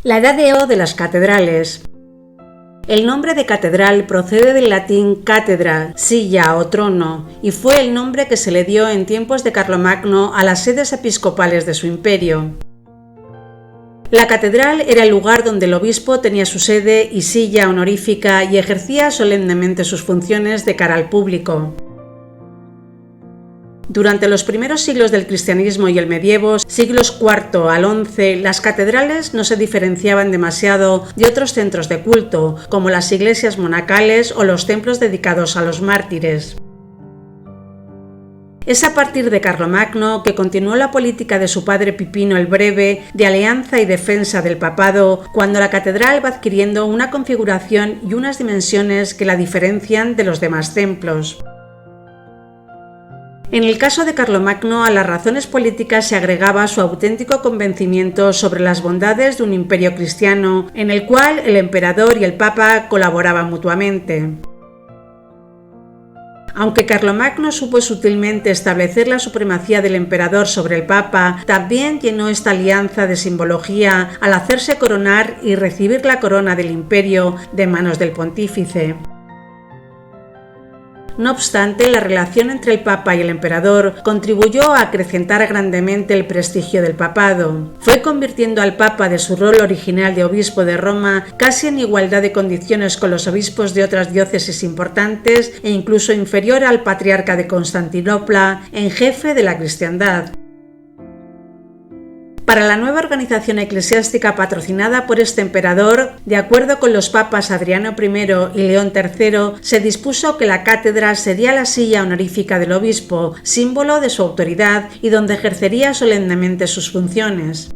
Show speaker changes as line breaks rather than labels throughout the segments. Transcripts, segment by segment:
La edad de oro de las catedrales. El nombre de catedral procede del latín cátedra, silla o trono, y fue el nombre que se le dio en tiempos de Carlomagno a las sedes episcopales de su imperio. La catedral era el lugar donde el obispo tenía su sede y silla honorífica y ejercía solemnemente sus funciones de cara al público. Durante los primeros siglos del cristianismo y el medievo, siglos IV al XI, las catedrales no se diferenciaban demasiado de otros centros de culto, como las iglesias monacales o los templos dedicados a los mártires. Es a partir de Carlomagno que continuó la política de su padre Pipino el Breve de alianza y defensa del papado, cuando la catedral va adquiriendo una configuración y unas dimensiones que la diferencian de los demás templos. En el caso de Carlomagno, a las razones políticas se agregaba su auténtico convencimiento sobre las bondades de un imperio cristiano, en el cual el emperador y el papa colaboraban mutuamente. Aunque Carlomagno supo sutilmente establecer la supremacía del emperador sobre el papa, también llenó esta alianza de simbología al hacerse coronar y recibir la corona del imperio de manos del pontífice. No obstante, la relación entre el papa y el emperador contribuyó a acrecentar grandemente el prestigio del papado. Fue convirtiendo al papa de su rol original de obispo de Roma casi en igualdad de condiciones con los obispos de otras diócesis importantes e incluso inferior al patriarca de Constantinopla en jefe de la cristiandad. Para la nueva organización eclesiástica patrocinada por este emperador, de acuerdo con los papas Adriano I y León III, se dispuso que la cátedra sería la silla honorífica del obispo, símbolo de su autoridad y donde ejercería solemnemente sus funciones.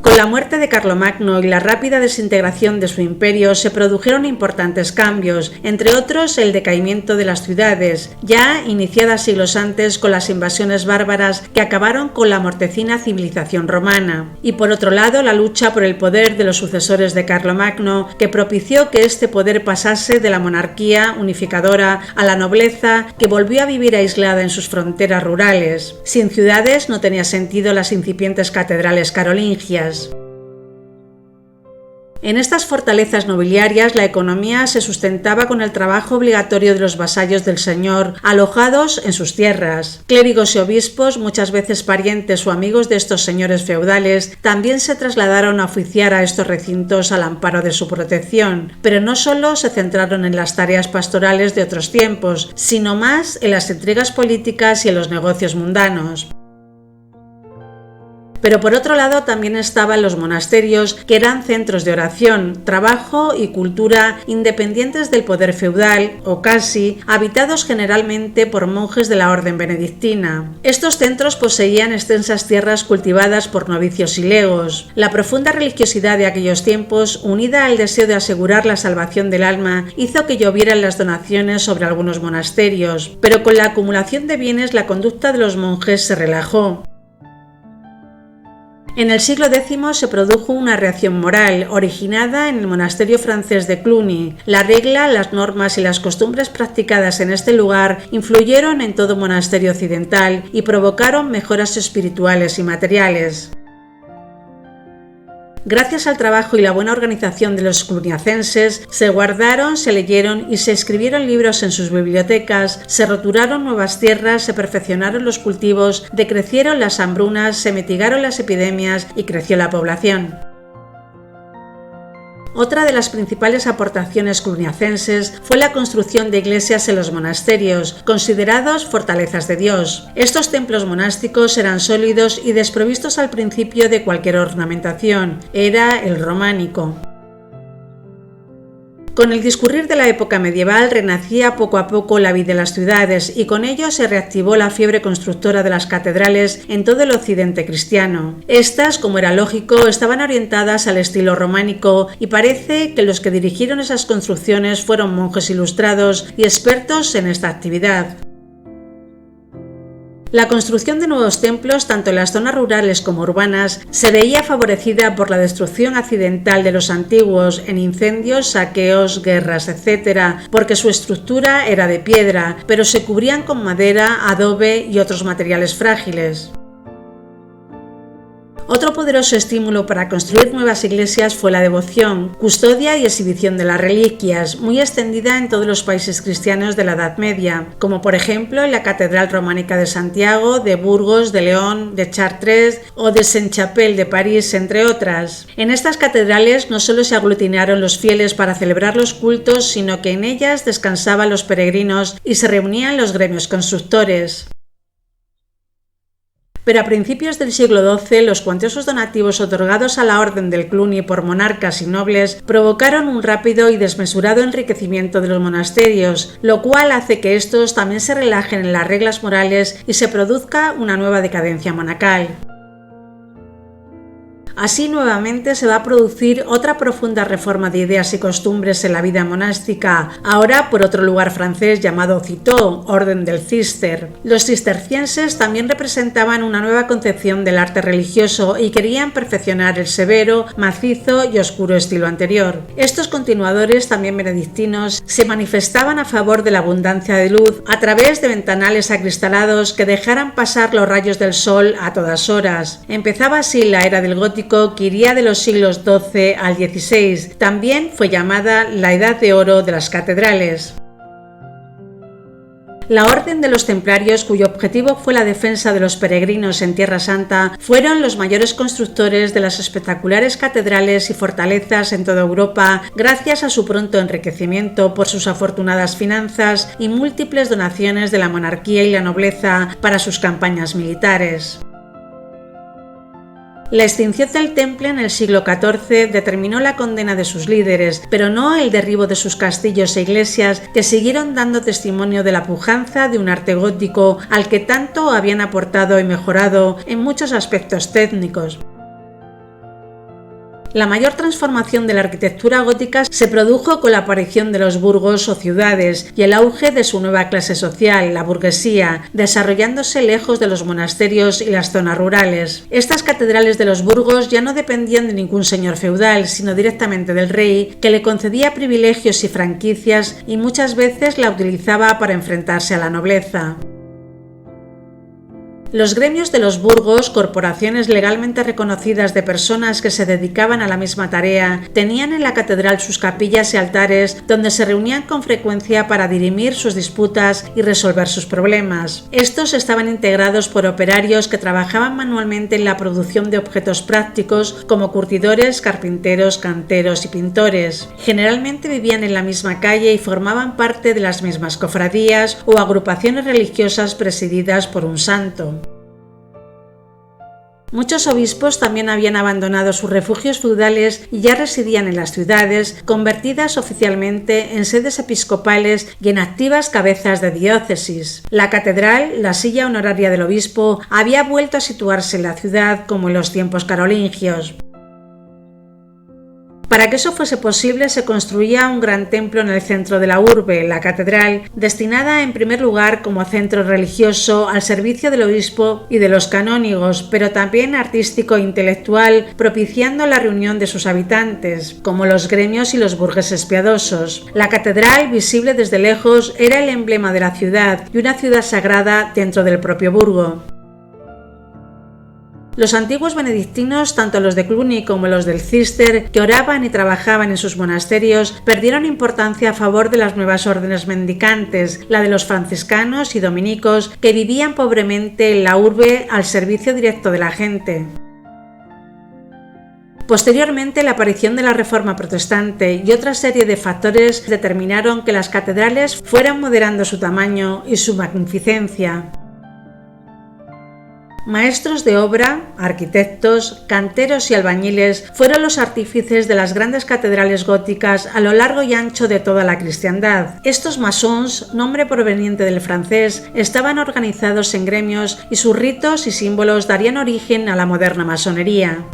Con la muerte de Carlomagno y la rápida desintegración de su imperio se produjeron importantes cambios, entre otros el decaimiento de las ciudades, ya iniciadas siglos antes con las invasiones bárbaras que acabaron con la mortecina civilización romana, y por otro lado la lucha por el poder de los sucesores de Carlomagno, que propició que este poder pasase de la monarquía unificadora a la nobleza, que volvió a vivir aislada en sus fronteras rurales. Sin ciudades no tenía sentido las incipientes catedrales carolingias. En estas fortalezas nobiliarias la economía se sustentaba con el trabajo obligatorio de los vasallos del señor, alojados en sus tierras. Clérigos y obispos, muchas veces parientes o amigos de estos señores feudales, también se trasladaron a oficiar a estos recintos al amparo de su protección, pero no solo se centraron en las tareas pastorales de otros tiempos, sino más en las intrigas políticas y en los negocios mundanos. Pero por otro lado también estaban los monasterios, que eran centros de oración, trabajo y cultura independientes del poder feudal, o casi, habitados generalmente por monjes de la orden benedictina. Estos centros poseían extensas tierras cultivadas por novicios y legos. La profunda religiosidad de aquellos tiempos, unida al deseo de asegurar la salvación del alma, hizo que llovieran las donaciones sobre algunos monasterios, pero con la acumulación de bienes la conducta de los monjes se relajó. En el siglo X se produjo una reacción moral, originada en el monasterio francés de Cluny. La regla, las normas y las costumbres practicadas en este lugar influyeron en todo monasterio occidental y provocaron mejoras espirituales y materiales. Gracias al trabajo y la buena organización de los cluniacenses, se guardaron, se leyeron y se escribieron libros en sus bibliotecas, se roturaron nuevas tierras, se perfeccionaron los cultivos, decrecieron las hambrunas, se mitigaron las epidemias y creció la población. Otra de las principales aportaciones cluniacenses fue la construcción de iglesias en los monasterios, considerados fortalezas de Dios. Estos templos monásticos eran sólidos y desprovistos al principio de cualquier ornamentación. Era el románico. Con el discurrir de la época medieval renacía poco a poco la vida de las ciudades y con ello se reactivó la fiebre constructora de las catedrales en todo el occidente cristiano. Estas, como era lógico, estaban orientadas al estilo románico y parece que los que dirigieron esas construcciones fueron monjes ilustrados y expertos en esta actividad. La construcción de nuevos templos, tanto en las zonas rurales como urbanas, se veía favorecida por la destrucción accidental de los antiguos en incendios, saqueos, guerras, etc., porque su estructura era de piedra, pero se cubrían con madera, adobe y otros materiales frágiles. Otro poderoso estímulo para construir nuevas iglesias fue la devoción, custodia y exhibición de las reliquias, muy extendida en todos los países cristianos de la Edad Media, como por ejemplo en la Catedral Románica de Santiago, de Burgos, de León, de Chartres o de Saint-Chapelle de París, entre otras. En estas catedrales no solo se aglutinaron los fieles para celebrar los cultos, sino que en ellas descansaban los peregrinos y se reunían los gremios constructores. Pero a principios del siglo XII, los cuantiosos donativos otorgados a la Orden del Cluny por monarcas y nobles provocaron un rápido y desmesurado enriquecimiento de los monasterios, lo cual hace que estos también se relajen en las reglas morales y se produzca una nueva decadencia monacal. Así nuevamente se va a producir otra profunda reforma de ideas y costumbres en la vida monástica, ahora por otro lugar francés llamado Citeaux, Orden del Cister. Los cistercienses también representaban una nueva concepción del arte religioso y querían perfeccionar el severo, macizo y oscuro estilo anterior. Estos continuadores, también benedictinos, se manifestaban a favor de la abundancia de luz a través de ventanales acristalados que dejaran pasar los rayos del sol a todas horas. Empezaba así la era del gótico, que iría de los siglos XII al XVI. También fue llamada la Edad de Oro de las catedrales. La Orden de los Templarios, cuyo objetivo fue la defensa de los peregrinos en Tierra Santa, fueron los mayores constructores de las espectaculares catedrales y fortalezas en toda Europa, gracias a su pronto enriquecimiento por sus afortunadas finanzas y múltiples donaciones de la monarquía y la nobleza para sus campañas militares. La extinción del Temple en el siglo XIV determinó la condena de sus líderes, pero no el derribo de sus castillos e iglesias, que siguieron dando testimonio de la pujanza de un arte gótico al que tanto habían aportado y mejorado en muchos aspectos técnicos. La mayor transformación de la arquitectura gótica se produjo con la aparición de los burgos o ciudades y el auge de su nueva clase social, la burguesía, desarrollándose lejos de los monasterios y las zonas rurales. Estas catedrales de los burgos ya no dependían de ningún señor feudal, sino directamente del rey, que le concedía privilegios y franquicias y muchas veces la utilizaba para enfrentarse a la nobleza. Los gremios de los burgos, corporaciones legalmente reconocidas de personas que se dedicaban a la misma tarea, tenían en la catedral sus capillas y altares donde se reunían con frecuencia para dirimir sus disputas y resolver sus problemas. Estos estaban integrados por operarios que trabajaban manualmente en la producción de objetos prácticos como curtidores, carpinteros, canteros y pintores. Generalmente vivían en la misma calle y formaban parte de las mismas cofradías o agrupaciones religiosas presididas por un santo. Muchos obispos también habían abandonado sus refugios feudales y ya residían en las ciudades, convertidas oficialmente en sedes episcopales y en activas cabezas de diócesis. La catedral, la silla honoraria del obispo, había vuelto a situarse en la ciudad como en los tiempos carolingios. Para que eso fuese posible, se construía un gran templo en el centro de la urbe, la catedral, destinada en primer lugar como centro religioso al servicio del obispo y de los canónigos, pero también artístico e intelectual, propiciando la reunión de sus habitantes, como los gremios y los burgueses piadosos. La catedral, visible desde lejos, era el emblema de la ciudad y una ciudad sagrada dentro del propio burgo. Los antiguos benedictinos, tanto los de Cluny como los del Cister, que oraban y trabajaban en sus monasterios, perdieron importancia a favor de las nuevas órdenes mendicantes, la de los franciscanos y dominicos, que vivían pobremente en la urbe al servicio directo de la gente. Posteriormente, la aparición de la Reforma Protestante y otra serie de factores determinaron que las catedrales fueran moderando su tamaño y su magnificencia. Maestros de obra, arquitectos, canteros y albañiles fueron los artífices de las grandes catedrales góticas a lo largo y ancho de toda la cristiandad. Estos masons, nombre proveniente del francés, estaban organizados en gremios y sus ritos y símbolos darían origen a la moderna masonería.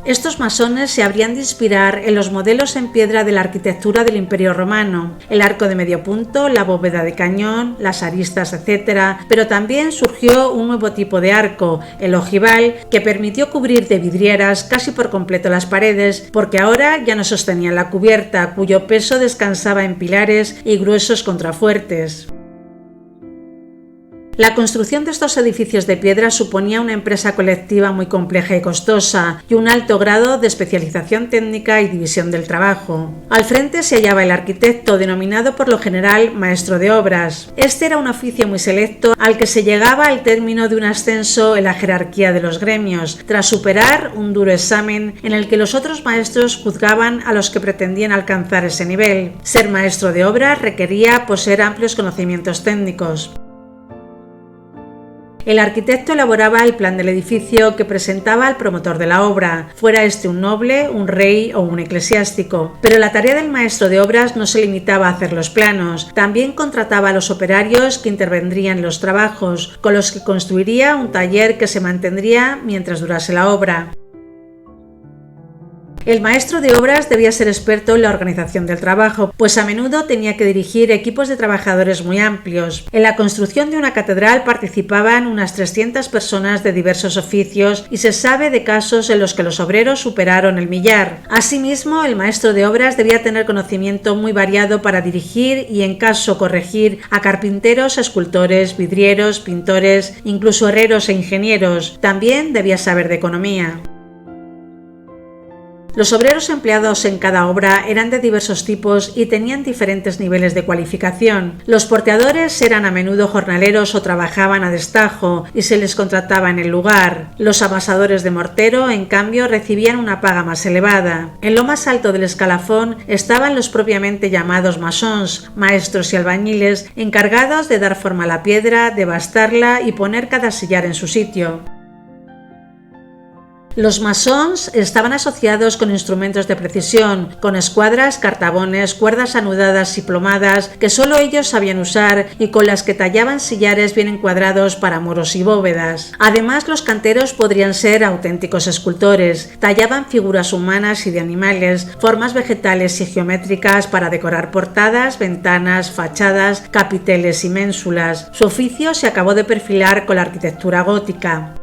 Estos masones se habrían de inspirar en los modelos en piedra de la arquitectura del Imperio Romano, el arco de medio punto, la bóveda de cañón, las aristas, etc., pero también surgió un nuevo tipo de arco, el ojival, que permitió cubrir de vidrieras casi por completo las paredes, porque ahora ya no sostenían la cubierta, cuyo peso descansaba en pilares y gruesos contrafuertes. La construcción de estos edificios de piedra suponía una empresa colectiva muy compleja y costosa y un alto grado de especialización técnica y división del trabajo. Al frente se hallaba el arquitecto, denominado por lo general maestro de obras. Este era un oficio muy selecto al que se llegaba al término de un ascenso en la jerarquía de los gremios, tras superar un duro examen en el que los otros maestros juzgaban a los que pretendían alcanzar ese nivel. Ser maestro de obras requería poseer amplios conocimientos técnicos. El arquitecto elaboraba el plan del edificio que presentaba al promotor de la obra, fuera este un noble, un rey o un eclesiástico. Pero la tarea del maestro de obras no se limitaba a hacer los planos, también contrataba a los operarios que intervendrían en los trabajos, con los que construiría un taller que se mantendría mientras durase la obra. El maestro de obras debía ser experto en la organización del trabajo, pues a menudo tenía que dirigir equipos de trabajadores muy amplios. En la construcción de una catedral participaban unas 300 personas de diversos oficios y se sabe de casos en los que los obreros superaron el millar. Asimismo, el maestro de obras debía tener conocimiento muy variado para dirigir y, en caso, corregir a carpinteros, escultores, vidrieros, pintores, incluso herreros e ingenieros. También debía saber de economía. Los obreros empleados en cada obra eran de diversos tipos y tenían diferentes niveles de cualificación. Los porteadores eran a menudo jornaleros o trabajaban a destajo y se les contrataba en el lugar. Los amasadores de mortero, en cambio, recibían una paga más elevada. En lo más alto del escalafón estaban los propiamente llamados masons, maestros y albañiles, encargados de dar forma a la piedra, de bastarla y poner cada sillar en su sitio. Los masons estaban asociados con instrumentos de precisión, con escuadras, cartabones, cuerdas anudadas y plomadas que solo ellos sabían usar y con las que tallaban sillares bien encuadrados para muros y bóvedas. Además, los canteros podrían ser auténticos escultores, tallaban figuras humanas y de animales, formas vegetales y geométricas para decorar portadas, ventanas, fachadas, capiteles y ménsulas. Su oficio se acabó de perfilar con la arquitectura gótica.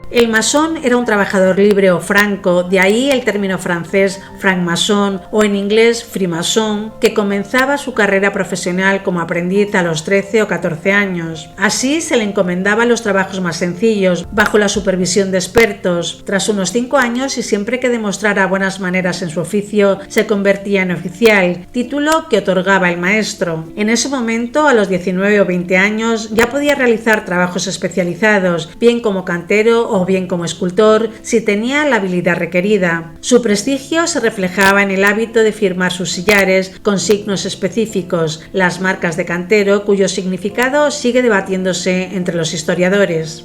El masón era un trabajador libre o franco, de ahí el término francés franc-maçon o en inglés free-mason, que comenzaba su carrera profesional como aprendiz a los 13 o 14 años. Así se le encomendaban los trabajos más sencillos, bajo la supervisión de expertos. Tras unos 5 años y siempre que demostrara buenas maneras en su oficio, se convertía en oficial, título que otorgaba el maestro. En ese momento, a los 19 o 20 años, ya podía realizar trabajos especializados, bien como cantero o bien como escultor, si tenía la habilidad requerida. Su prestigio se reflejaba en el hábito de firmar sus sillares con signos específicos, las marcas de cantero, cuyo significado sigue debatiéndose entre los historiadores.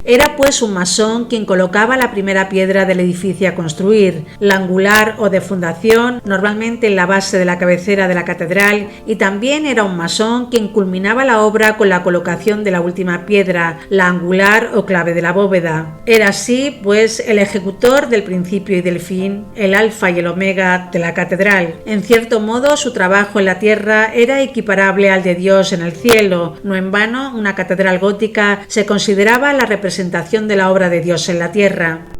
Era pues un masón quien colocaba la primera piedra del edificio a construir, la angular o de fundación, normalmente en la base de la cabecera de la catedral, y también era un masón quien culminaba la obra con la colocación de la última piedra, la angular o clave de la bóveda. Era así, pues, el ejecutor del principio y del fin, el alfa y el omega de la catedral. En cierto modo, su trabajo en la tierra era equiparable al de Dios en el cielo. No en vano, una catedral gótica se consideraba la representación de la obra de Dios en la tierra.